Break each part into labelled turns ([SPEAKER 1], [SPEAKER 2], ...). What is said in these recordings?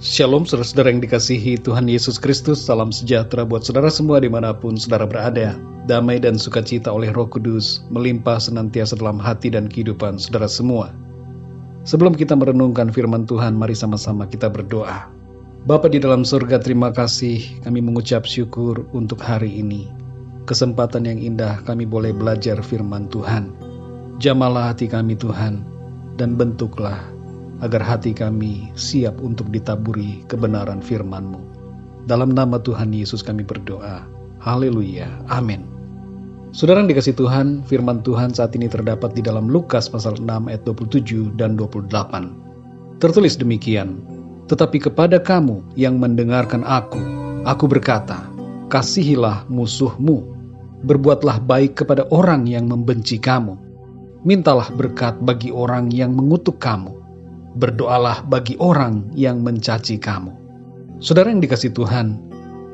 [SPEAKER 1] Shalom saudara-saudara yang dikasihi Tuhan Yesus Kristus. Salam sejahtera buat saudara semua dimanapun saudara berada. Damai dan sukacita oleh Roh Kudus melimpah senantiasa dalam hati dan kehidupan saudara semua. Sebelum kita merenungkan firman Tuhan, mari sama-sama kita berdoa. Bapa di dalam surga, terima kasih, kami mengucap syukur untuk hari ini. Kesempatan yang indah kami boleh belajar firman Tuhan. Jamahlah hati kami Tuhan, dan bentuklah agar hati kami siap untuk ditaburi kebenaran firman-Mu. Dalam nama Tuhan Yesus kami berdoa. Haleluya. Amin. Saudara yang dikasihi Tuhan, firman Tuhan saat ini terdapat di dalam Lukas pasal 6 ayat 27 dan 28. Tertulis demikian, "Tetapi kepada kamu yang mendengarkan aku berkata, kasihilah musuhmu, berbuatlah baik kepada orang yang membenci kamu, mintalah berkat bagi orang yang mengutuk kamu, berdoalah bagi orang yang mencaci kamu." Saudara yang dikasihi Tuhan,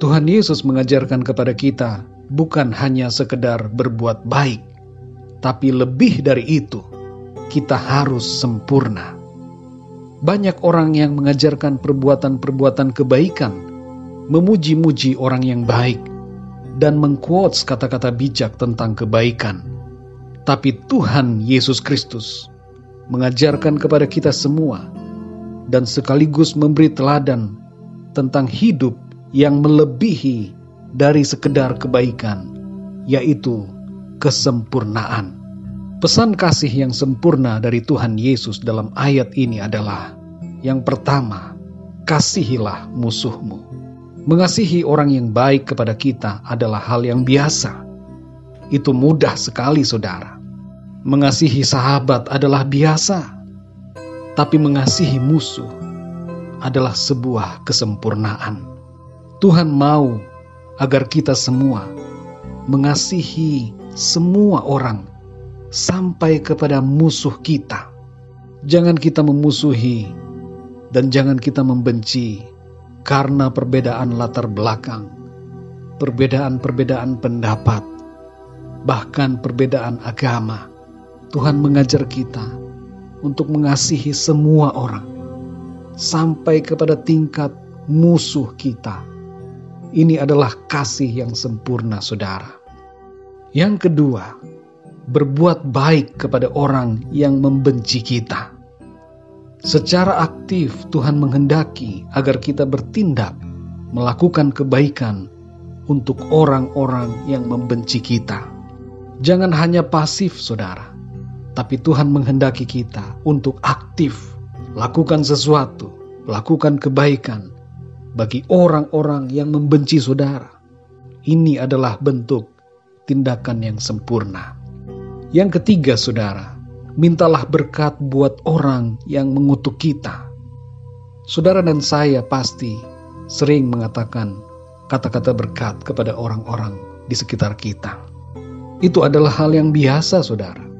[SPEAKER 1] Tuhan Yesus mengajarkan kepada kita bukan hanya sekedar berbuat baik, tapi lebih dari itu, kita harus sempurna. Banyak orang yang mengajarkan perbuatan-perbuatan kebaikan, memuji-muji orang yang baik, dan mengquotes kata-kata bijak tentang kebaikan. Tapi Tuhan Yesus Kristus mengajarkan kepada kita semua dan sekaligus memberi teladan tentang hidup yang melebihi dari sekedar kebaikan, yaitu kesempurnaan. Pesan kasih yang sempurna dari Tuhan Yesus dalam ayat ini adalah, yang pertama, kasihilah musuhmu. Mengasihi orang yang baik kepada kita adalah hal yang biasa. Itu mudah sekali, saudara. Mengasihi sahabat adalah biasa, tapi mengasihi musuh adalah sebuah kesempurnaan. Tuhan mau agar kita semua mengasihi semua orang sampai kepada musuh kita. Jangan kita memusuhi dan jangan kita membenci karena perbedaan latar belakang, perbedaan pendapat, bahkan perbedaan agama. Tuhan mengajar kita untuk mengasihi semua orang sampai kepada tingkat musuh kita. Ini adalah kasih yang sempurna, saudara. Yang kedua, berbuat baik kepada orang yang membenci kita. Secara aktif Tuhan menghendaki agar kita bertindak melakukan kebaikan untuk orang-orang yang membenci kita. Jangan hanya pasif, saudara. Tapi Tuhan menghendaki kita untuk aktif, lakukan sesuatu, lakukan kebaikan bagi orang-orang yang membenci saudara. Ini adalah bentuk tindakan yang sempurna. Yang ketiga, saudara, mintalah berkat buat orang yang mengutuk kita. Saudara dan saya pasti sering mengatakan kata-kata berkat kepada orang-orang di sekitar kita. Itu adalah hal yang biasa, saudara.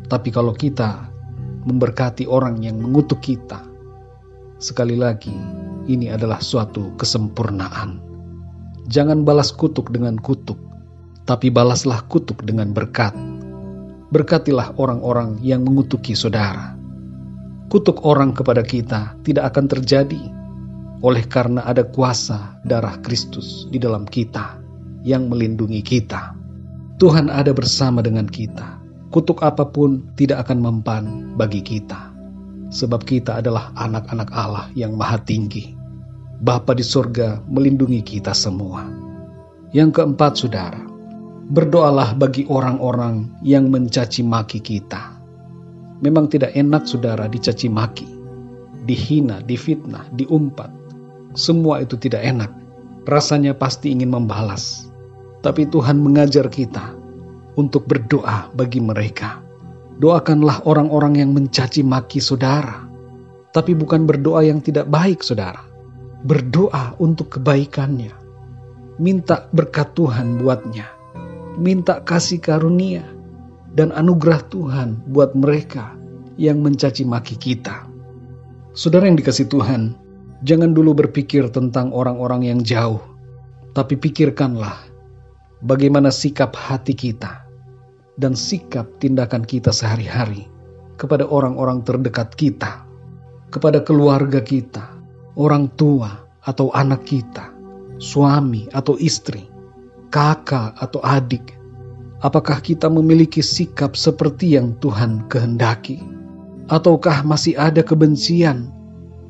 [SPEAKER 1] Tapi kalau kita memberkati orang yang mengutuk kita, sekali lagi, ini adalah suatu kesempurnaan. Jangan balas kutuk dengan kutuk, tapi balaslah kutuk dengan berkat. Berkatilah orang-orang yang mengutuki saudara. Kutuk orang kepada kita tidak akan terjadi, oleh karena ada kuasa darah Kristus di dalam kita yang melindungi kita. Tuhan ada bersama dengan kita. Kutuk apapun tidak akan mempan bagi kita, sebab kita adalah anak-anak Allah yang maha tinggi. Bapa di surga melindungi kita semua. Yang keempat, saudara, berdoalah bagi orang-orang yang mencaci maki kita. Memang tidak enak, saudara, dicaci maki, dihina, difitnah, diumpat. Semua itu tidak enak. Rasanya pasti ingin membalas. Tapi Tuhan mengajar kita untuk berdoa bagi mereka. Doakanlah orang-orang yang mencaci maki saudara. Tapi bukan berdoa yang tidak baik, saudara. Berdoa untuk kebaikannya. Minta berkat Tuhan buatnya. Minta kasih karunia dan anugerah Tuhan buat mereka yang mencaci maki kita. Saudara yang dikasihi Tuhan, jangan dulu berpikir tentang orang-orang yang jauh. Tapi pikirkanlah bagaimana sikap hati kita dan sikap tindakan kita sehari-hari kepada orang-orang terdekat kita, kepada keluarga kita, orang tua atau anak kita, suami atau istri, kakak atau adik, apakah kita memiliki sikap seperti yang Tuhan kehendaki? Ataukah masih ada kebencian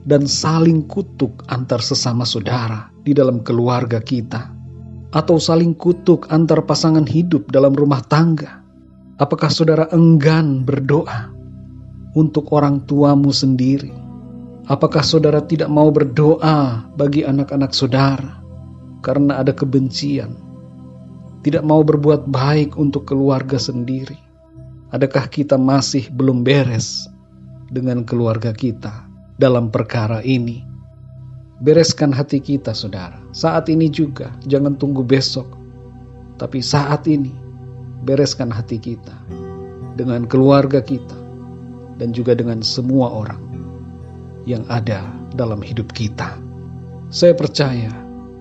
[SPEAKER 1] dan saling kutuk antar sesama saudara di dalam keluarga kita? Atau saling kutuk antar pasangan hidup dalam rumah tangga? Apakah saudara enggan berdoa untuk orang tuamu sendiri? Apakah saudara tidak mau berdoa bagi anak-anak saudara karena ada kebencian? Tidak mau berbuat baik untuk keluarga sendiri? Adakah kita masih belum beres dengan keluarga kita dalam perkara ini? Bereskan hati kita, saudara. Saat ini juga, jangan tunggu besok. Tapi saat ini, bereskan hati kita dengan keluarga kita dan juga dengan semua orang yang ada dalam hidup kita. Saya percaya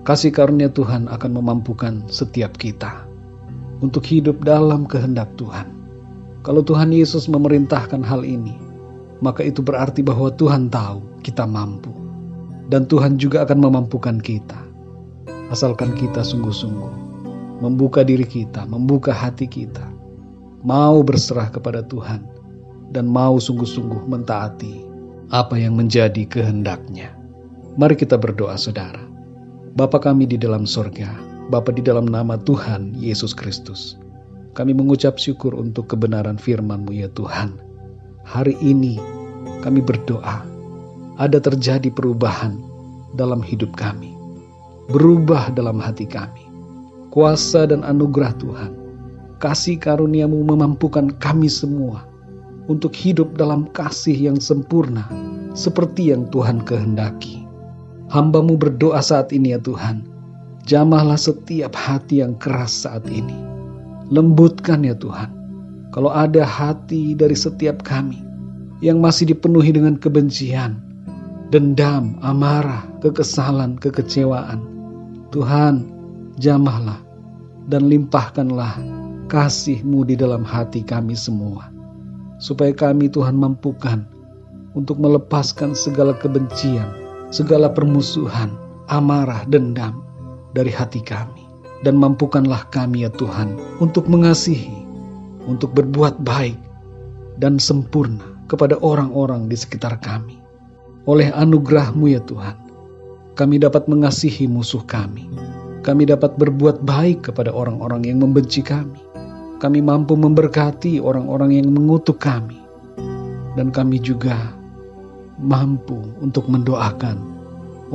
[SPEAKER 1] kasih karunia Tuhan akan memampukan setiap kita untuk hidup dalam kehendak Tuhan. Kalau Tuhan Yesus memerintahkan hal ini, maka itu berarti bahwa Tuhan tahu kita mampu. Dan Tuhan juga akan memampukan kita. Asalkan kita sungguh-sungguh membuka diri kita, membuka hati kita, mau berserah kepada Tuhan, dan mau sungguh-sungguh mentaati apa yang menjadi kehendak-Nya. Mari kita berdoa, saudara. Bapa kami di dalam sorga, Bapa di dalam nama Tuhan Yesus Kristus, kami mengucap syukur untuk kebenaran firman-Mu ya Tuhan. Hari ini kami berdoa, ada terjadi perubahan dalam hidup kami, berubah dalam hati kami. Kuasa dan anugerah Tuhan, kasih karunia-Mu memampukan kami semua untuk hidup dalam kasih yang sempurna seperti yang Tuhan kehendaki. Hamba-Mu berdoa saat ini ya Tuhan, jamahlah setiap hati yang keras saat ini. Lembutkan ya Tuhan, kalau ada hati dari setiap kami yang masih dipenuhi dengan kebencian, dendam, amarah, kekesalan, kekecewaan, Tuhan, jamahlah dan limpahkanlah kasih-Mu di dalam hati kami semua, supaya kami Tuhan mampukan untuk melepaskan segala kebencian, segala permusuhan, amarah, dendam dari hati kami, dan mampukanlah kami ya Tuhan untuk mengasihi, untuk berbuat baik dan sempurna kepada orang-orang di sekitar kami. Oleh anugerah-Mu ya Tuhan, kami dapat mengasihi musuh kami. Kami dapat berbuat baik kepada orang-orang yang membenci kami. Kami mampu memberkati orang-orang yang mengutuk kami. Dan kami juga mampu untuk mendoakan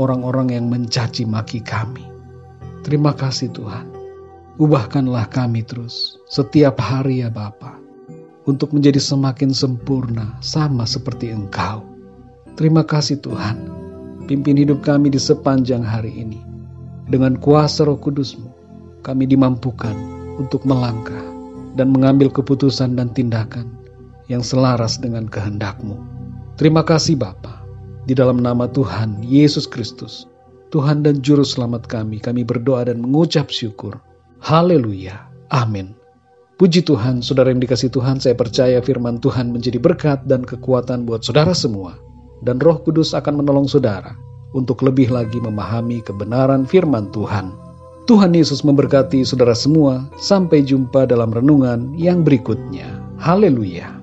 [SPEAKER 1] orang-orang yang mencaci maki kami. Terima kasih Tuhan. Ubahkanlah kami terus setiap hari ya Bapa, untuk menjadi semakin sempurna sama seperti Engkau. Terima kasih Tuhan, pimpin hidup kami di sepanjang hari ini. Dengan kuasa Roh Kudus-Mu, kami dimampukan untuk melangkah dan mengambil keputusan dan tindakan yang selaras dengan kehendak-Mu. Terima kasih Bapa, di dalam nama Tuhan Yesus Kristus, Tuhan dan Juru Selamat kami berdoa dan mengucap syukur. Haleluya, amin. Puji Tuhan, saudara yang dikasihi Tuhan, saya percaya firman Tuhan menjadi berkat dan kekuatan buat saudara semua. Dan Roh Kudus akan menolong saudara untuk lebih lagi memahami kebenaran firman Tuhan. Tuhan Yesus memberkati saudara semua. Sampai jumpa dalam renungan yang berikutnya. Haleluya.